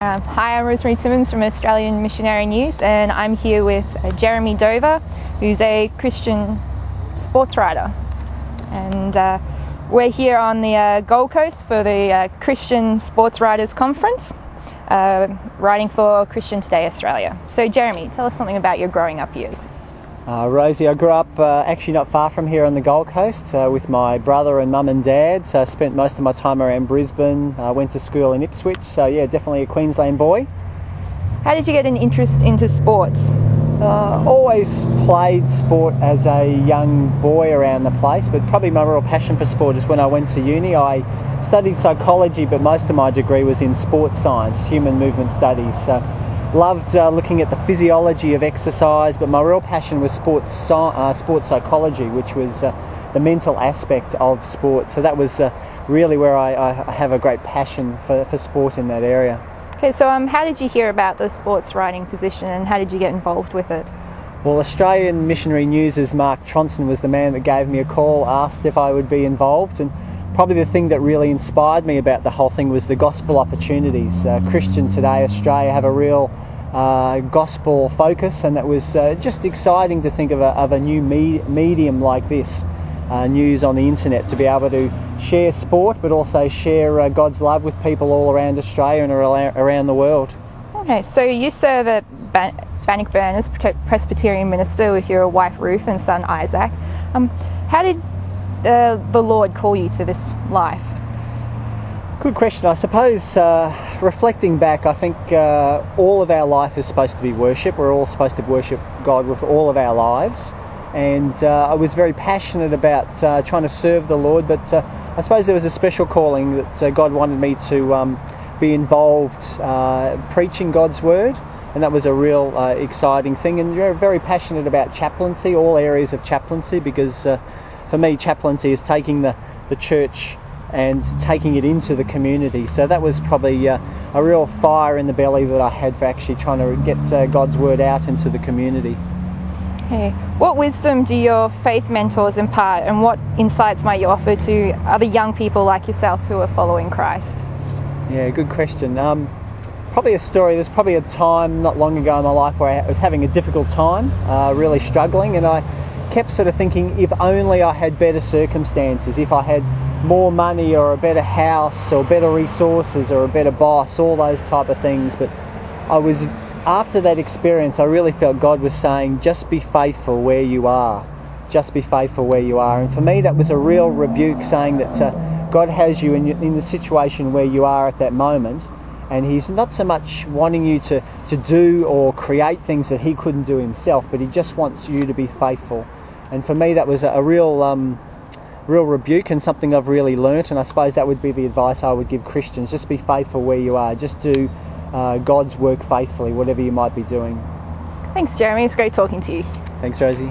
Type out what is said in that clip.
Hi, I'm Rosie Timmins from Australian Missionary News, and I'm here with Jeremy Dover, who's a Christian sports writer. And we're here on the Gold Coast for the Christian Sports Writers Conference, writing for Christian Today Australia. So Jeremy, tell us something about your growing up years. Rosie, I grew up actually not far from here on the Gold Coast with my brother and mum and dad. So I spent most of my time around Brisbane, went to school in Ipswich, so yeah, definitely a Queensland boy. How did you get an interest into sports? Always played sport as a young boy around the place, but probably my real passion for sport is when I went to uni. I studied psychology, but most of my degree was in sports science, human movement studies. So loved looking at the physiology of exercise, but my real passion was sports psychology, which was the mental aspect of sport. So that was really where I have a great passion for sport in that area. Okay, so how did you hear about the sports writing position, and how did you get involved with it? Well, Australian Missionary News' Mark Tronson was the man that gave me a call, asked if I would be involved, and probably the thing that really inspired me about the whole thing was the gospel opportunities. Christian Today Australia have a real gospel focus, and that was just exciting to think of a new medium like this, news on the internet, to be able to share sport but also share God's love with people all around Australia and around the world. Okay, so you serve at Bannockburn as Presbyterian minister with your wife Ruth and son Isaac. How did the Lord call you to this life? Good question. I suppose reflecting back, I think all of our life is supposed to be worship. We're all supposed to worship God with all of our lives, and I was very passionate about trying to serve the Lord, but I suppose there was a special calling that God wanted me to be involved preaching God's word, and that was a real exciting thing. And you're very passionate about chaplaincy, all areas of chaplaincy, because for me chaplaincy is taking the church and taking it into the community. So that was probably a real fire in the belly that I had for actually trying to get God's word out into the community. Okay. What wisdom do your faith mentors impart, and what insights might you offer to other young people like yourself who are following Christ? Yeah, good question. Probably a story. There's probably a time not long ago in my life where I was having a difficult time, really struggling, and I kept sort of thinking, if only I had better circumstances, if I had more money or a better house or better resources or a better boss, all those type of things. But after that experience, I really felt God was saying, just be faithful where you are. Just be faithful where you are. And for me, that was a real rebuke, saying that God has you in the situation where you are at that moment, and He's not so much wanting you to do or create things that He couldn't do Himself, but He just wants you to be faithful. And for me, that was a real rebuke, and something I've really learnt, and I suppose that would be the advice I would give Christians. Just be faithful where you are. Just do God's work faithfully, whatever you might be doing. Thanks, Jeremy. It's great talking to you. Thanks, Rosie.